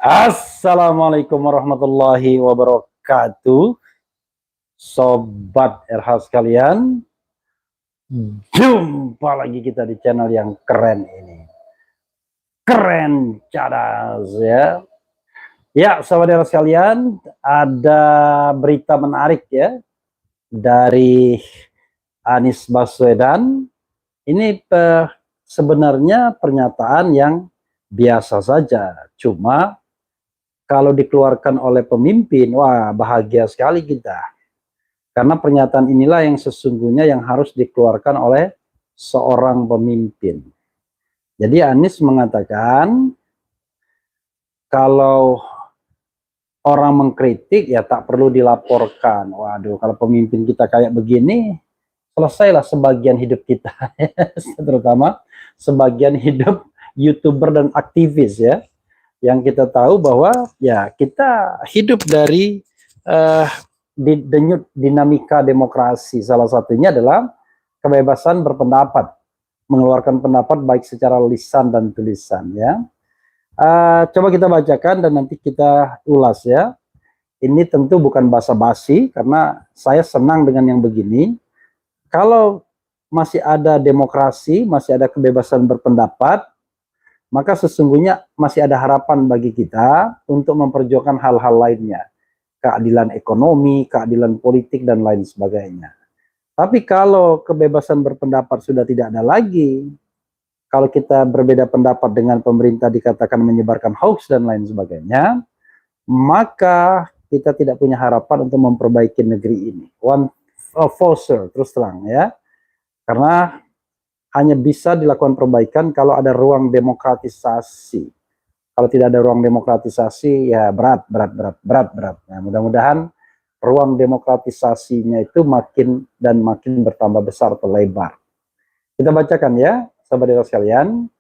Assalamualaikum warahmatullahi wabarakatuh. Sobat RH sekalian, jumpa lagi kita di channel yang keren ini. Keren cadas ya. Ya, sobat RH sekalian, ada berita menarik ya dari Anies Baswedan. Ini sebenarnya pernyataan yang biasa saja, cuma kalau dikeluarkan oleh pemimpin, wah bahagia sekali kita. Karena pernyataan inilah yang sesungguhnya yang harus dikeluarkan oleh seorang pemimpin. Jadi Anies mengatakan, kalau orang mengkritik ya tak perlu dilaporkan. Waduh, kalau pemimpin kita kayak begini, selesailah sebagian hidup kita. Terutama sebagian hidup YouTuber dan aktivis ya. Yang kita tahu bahwa ya kita hidup dari denyut dinamika demokrasi. Salah satunya adalah kebebasan berpendapat, mengeluarkan pendapat baik secara lisan dan tulisan ya. Coba kita bacakan dan nanti kita ulas ya. Ini tentu bukan basa-basi karena saya senang dengan yang begini. Kalau masih ada demokrasi, masih ada kebebasan berpendapat, maka sesungguhnya masih ada harapan bagi kita untuk memperjuangkan hal-hal lainnya. Keadilan ekonomi, keadilan politik, dan lain sebagainya. Tapi kalau kebebasan berpendapat sudah tidak ada lagi, kalau kita berbeda pendapat dengan pemerintah dikatakan menyebarkan hoax dan lain sebagainya, maka kita tidak punya harapan untuk memperbaiki negeri ini. Terus terang ya. Karena hanya bisa dilakukan perbaikan kalau ada ruang demokratisasi. Kalau tidak ada ruang demokratisasi, ya berat. Nah, mudah-mudahan ruang demokratisasinya itu makin dan makin bertambah besar atau lebar. Kita bacakan ya, sahabat sekalian.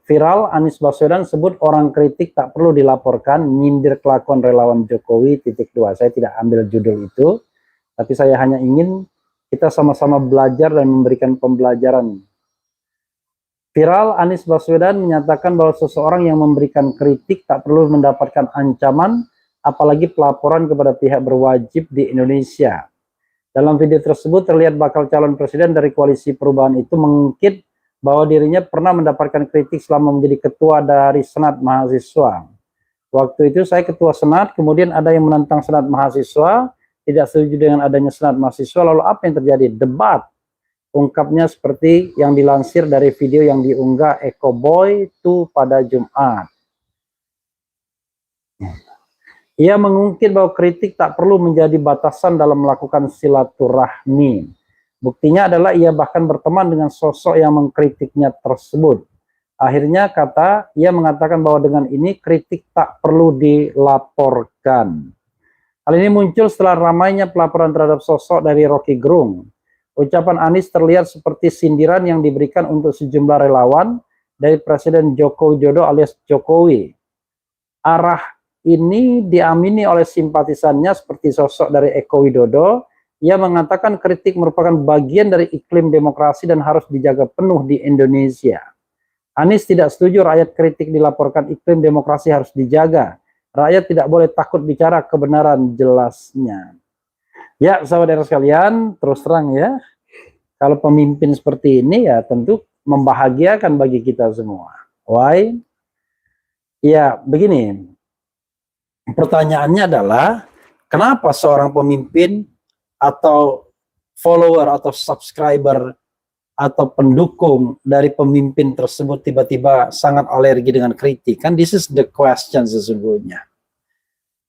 Viral, Anies Baswedan sebut orang kritik tak perlu dilaporkan, nyindir kelakuan relawan Jokowi, .. Saya tidak ambil judul itu, tapi saya hanya ingin kita sama-sama belajar dan memberikan pembelajaran. Viral, Anies Baswedan menyatakan bahwa seseorang yang memberikan kritik tak perlu mendapatkan ancaman, apalagi pelaporan kepada pihak berwajib di Indonesia. Dalam video tersebut terlihat bakal calon presiden dari koalisi perubahan itu mengungkit bahwa dirinya pernah mendapatkan kritik selama menjadi ketua dari Senat Mahasiswa. Waktu itu saya ketua Senat, kemudian ada yang menentang Senat Mahasiswa, tidak setuju dengan adanya Senat Mahasiswa, lalu apa yang terjadi? Debat. Ungkapnya seperti yang dilansir dari video yang diunggah Eko Boy itu pada Jumat. Ia mengungkit bahwa kritik tak perlu menjadi batasan dalam melakukan silaturahmi. Buktinya adalah ia bahkan berteman dengan sosok yang mengkritiknya tersebut. Akhirnya ia mengatakan bahwa dengan ini kritik tak perlu dilaporkan. Hal ini muncul setelah ramainya pelaporan terhadap sosok dari Rocky Gerung. Ucapan Anies terlihat seperti sindiran yang diberikan untuk sejumlah relawan dari Presiden Joko Widodo alias Jokowi. Arah ini diamini oleh simpatisannya seperti sosok dari Eko Widodo. Ia mengatakan kritik merupakan bagian dari iklim demokrasi dan harus dijaga penuh di Indonesia. Anies tidak setuju rakyat kritik dilaporkan, iklim demokrasi harus dijaga. Rakyat tidak boleh takut bicara kebenaran, jelasnya. Ya, saudara sekalian, terus terang ya, kalau pemimpin seperti ini ya tentu membahagiakan bagi kita semua. Why? Ya, begini. Pertanyaannya adalah, kenapa seorang pemimpin atau follower atau subscriber atau pendukung dari pemimpin tersebut tiba-tiba sangat alergi dengan kritik? Kan this is the question sesungguhnya.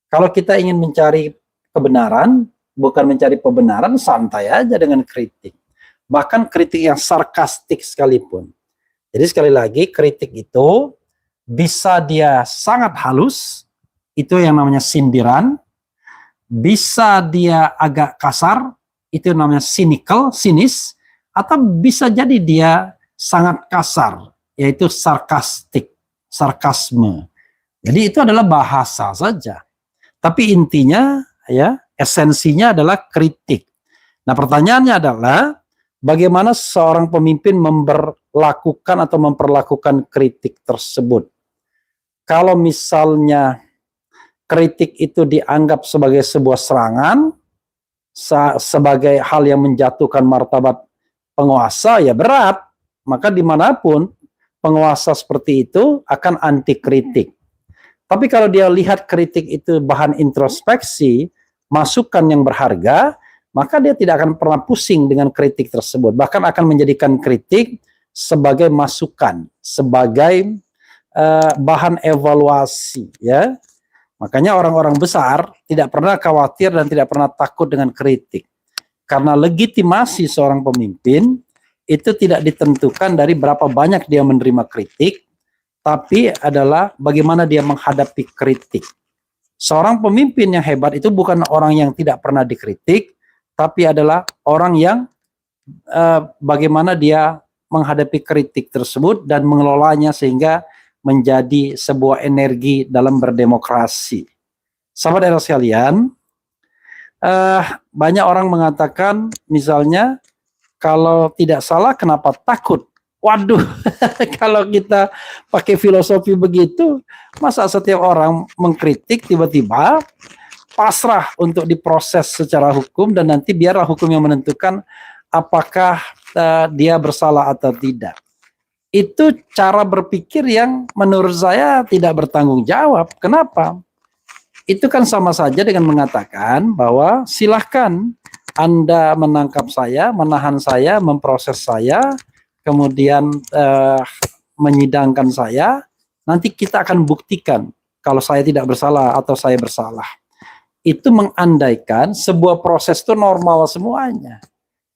Kalau kita ingin mencari kebenaran, bukan mencari pembenaran, santai aja dengan kritik. Bahkan kritik yang sarkastik sekalipun. Jadi sekali lagi, kritik itu bisa dia sangat halus, itu yang namanya sindiran. Bisa dia agak kasar, itu namanya cynical, sinis. Atau bisa jadi dia sangat kasar, yaitu sarkastik, sarkasme. Jadi itu adalah bahasa saja. Tapi intinya, ya, esensinya adalah kritik. Nah, pertanyaannya adalah bagaimana seorang pemimpin lakukan atau memperlakukan kritik tersebut. Kalau misalnya kritik itu dianggap sebagai sebuah serangan, sebagai hal yang menjatuhkan martabat penguasa, ya berat. Maka dimanapun penguasa seperti itu akan anti kritik. Tapi kalau dia lihat kritik itu bahan introspeksi, masukan yang berharga, maka dia tidak akan pernah pusing dengan kritik tersebut. Bahkan akan menjadikan kritik sebagai masukan, sebagai bahan evaluasi, ya. Makanya orang-orang besar tidak pernah khawatir dan tidak pernah takut dengan kritik. Karena legitimasi seorang pemimpin itu tidak ditentukan dari berapa banyak dia menerima kritik, tapi adalah bagaimana dia menghadapi kritik. Seorang pemimpin yang hebat itu bukan orang yang tidak pernah dikritik, tapi adalah orang yang bagaimana dia menghadapi kritik tersebut dan mengelolanya sehingga menjadi sebuah energi dalam berdemokrasi. Sahabat era sekalian, banyak orang mengatakan misalnya kalau tidak salah kenapa takut? Waduh, kalau kita pakai filosofi begitu, masa setiap orang mengkritik tiba-tiba pasrah untuk diproses secara hukum dan nanti biarlah hukum yang menentukan apakah dia bersalah atau tidak. Itu cara berpikir yang menurut saya tidak bertanggung jawab. Kenapa? Itu kan sama saja dengan mengatakan bahwa silahkan Anda menangkap saya, menahan saya, memproses saya, kemudian menyidangkan saya, nanti kita akan buktikan kalau saya tidak bersalah atau saya bersalah. Itu mengandaikan sebuah proses itu normal semuanya.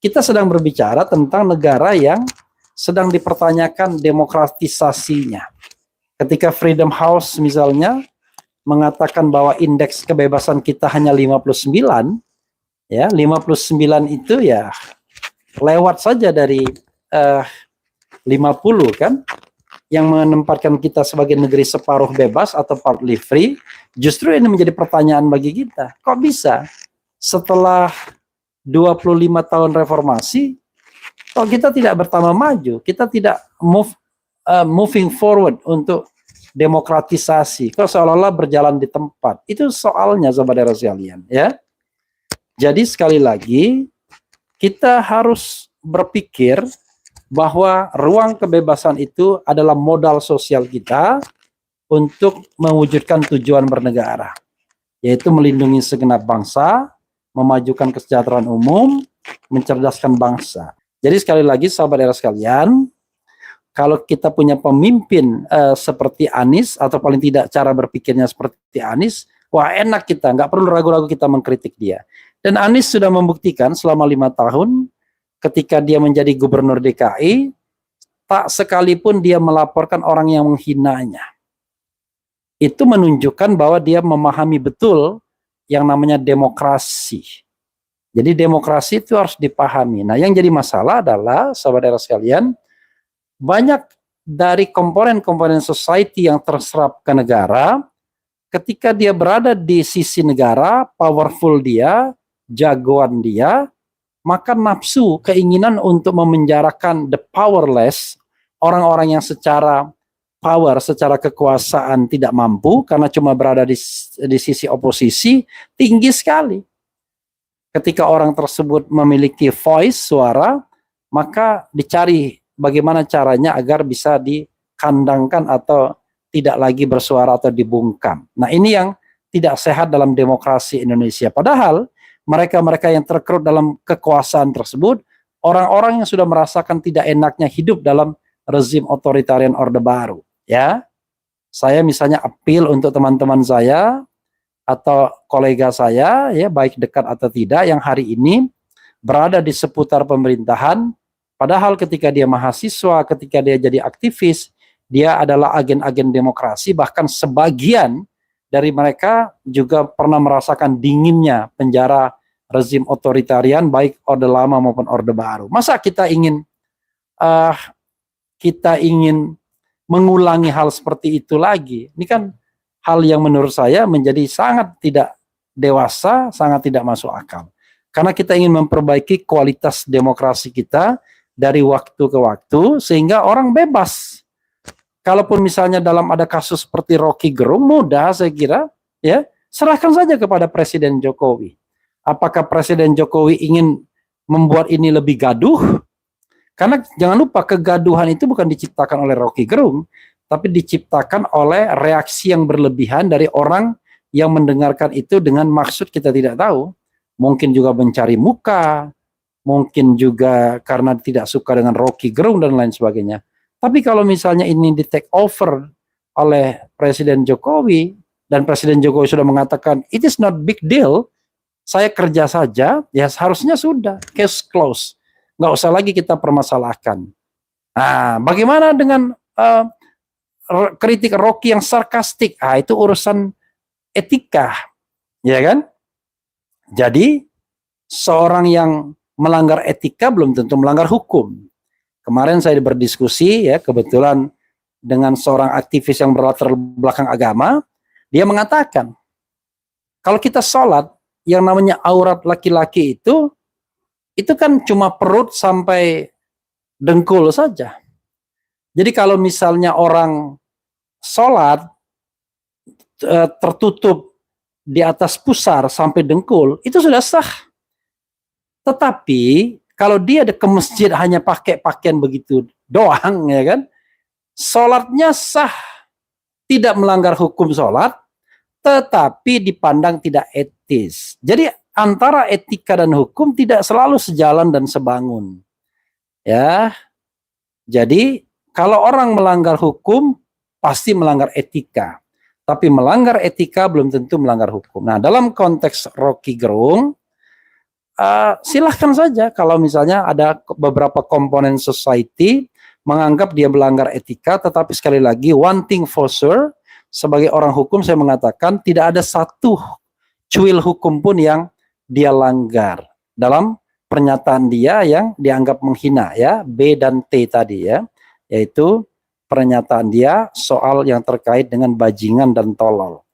Kita sedang berbicara tentang negara yang sedang dipertanyakan demokratisasinya. Ketika Freedom House misalnya mengatakan bahwa indeks kebebasan kita hanya 59, ya 59 itu ya lewat saja dari 50 kan, yang menempatkan kita sebagai negeri separuh bebas atau partly free. Justru ini menjadi pertanyaan bagi kita. Kok bisa setelah 25 tahun reformasi kalau kita tidak bertambah maju, kita tidak moving forward untuk demokratisasi, kalau seolah-olah berjalan di tempat. Itu soalnya saudara sekalian, ya. Jadi sekali lagi kita harus berpikir bahwa ruang kebebasan itu adalah modal sosial kita untuk mewujudkan tujuan bernegara, yaitu melindungi segenap bangsa, memajukan kesejahteraan umum, mencerdaskan bangsa. Jadi sekali lagi sahabat era sekalian, kalau kita punya pemimpin seperti Anies, atau paling tidak cara berpikirnya seperti Anies, wah enak kita, nggak perlu ragu-ragu kita mengkritik dia. Dan Anies sudah membuktikan selama 5 tahun, ketika dia menjadi gubernur DKI, tak sekalipun dia melaporkan orang yang menghinanya. Itu menunjukkan bahwa dia memahami betul yang namanya demokrasi. Jadi demokrasi itu harus dipahami. Nah, yang jadi masalah adalah, saudara sekalian, banyak dari komponen-komponen society yang terserap ke negara, ketika dia berada di sisi negara, powerful dia, jagoan dia, maka nafsu, keinginan untuk memenjarakan the powerless, orang-orang yang secara power, secara kekuasaan tidak mampu, karena cuma berada di sisi oposisi, tinggi sekali. Ketika orang tersebut memiliki voice, suara, maka dicari bagaimana caranya agar bisa dikandangkan atau tidak lagi bersuara atau dibungkam. Nah, ini yang tidak sehat dalam demokrasi Indonesia. Padahal mereka-mereka yang terkerut dalam kekuasaan tersebut, orang-orang yang sudah merasakan tidak enaknya hidup dalam rezim otoritarian Orde Baru. Ya, saya misalnya appeal untuk teman-teman saya atau kolega saya, ya baik dekat atau tidak, yang hari ini berada di seputar pemerintahan, padahal ketika dia mahasiswa, ketika dia jadi aktivis, dia adalah agen-agen demokrasi, bahkan sebagian dari mereka juga pernah merasakan dinginnya penjara rezim otoritarian, baik Orde Lama maupun Orde Baru. Masa kita ingin mengulangi hal seperti itu lagi? Ini kan hal yang menurut saya menjadi sangat tidak dewasa, sangat tidak masuk akal. Karena kita ingin memperbaiki kualitas demokrasi kita dari waktu ke waktu sehingga orang bebas. Kalaupun misalnya dalam ada kasus seperti Rocky Gerung, mudah saya kira, ya, serahkan saja kepada Presiden Jokowi. Apakah Presiden Jokowi ingin membuat ini lebih gaduh? Karena jangan lupa kegaduhan itu bukan diciptakan oleh Rocky Gerung, tapi diciptakan oleh reaksi yang berlebihan dari orang yang mendengarkan itu dengan maksud kita tidak tahu. Mungkin juga mencari muka, mungkin juga karena tidak suka dengan Rocky Gerung dan lain sebagainya. Tapi kalau misalnya ini di take over oleh Presiden Jokowi, dan Presiden Jokowi sudah mengatakan, it is not big deal, saya kerja saja, ya harusnya sudah, case close. Nggak usah lagi kita permasalahkan. Nah, bagaimana dengan kritik Rocky yang sarkastik? Ah, itu urusan etika, ya kan? Jadi, seorang yang melanggar etika belum tentu melanggar hukum. Kemarin saya berdiskusi ya kebetulan dengan seorang aktivis yang berlatar belakang agama, dia mengatakan kalau kita sholat yang namanya aurat laki-laki itu kan cuma perut sampai dengkul saja. Jadi kalau misalnya orang sholat tertutup di atas pusar sampai dengkul, itu sudah sah. Tetapi kalau dia ada ke masjid hanya pakai pakaian begitu doang, ya kan, sholatnya sah, tidak melanggar hukum sholat, tetapi dipandang tidak etis. Jadi antara etika dan hukum tidak selalu sejalan dan sebangun. Ya, jadi kalau orang melanggar hukum pasti melanggar etika, tapi melanggar etika belum tentu melanggar hukum. Nah, dalam konteks Rocky Gerung, silahkan saja kalau misalnya ada beberapa komponen society menganggap dia melanggar etika, tetapi sekali lagi one thing for sure, sebagai orang hukum saya mengatakan tidak ada satu cuil hukum pun yang dia langgar dalam pernyataan dia yang dianggap menghina, ya, B dan T tadi, ya, yaitu pernyataan dia soal yang terkait dengan bajingan dan tolol.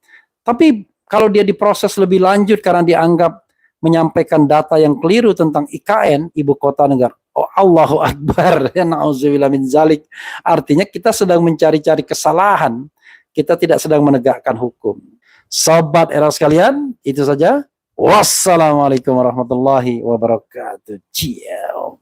Tapi kalau dia diproses lebih lanjut karena dianggap menyampaikan data yang keliru tentang IKN, ibu kota negara. Oh, Allahu Akbar, ya na'udzubillah min zalik. Artinya kita sedang mencari-cari kesalahan. Kita tidak sedang menegakkan hukum. Sobat era sekalian, itu saja. Wassalamualaikum warahmatullahi wabarakatuh. Ciao.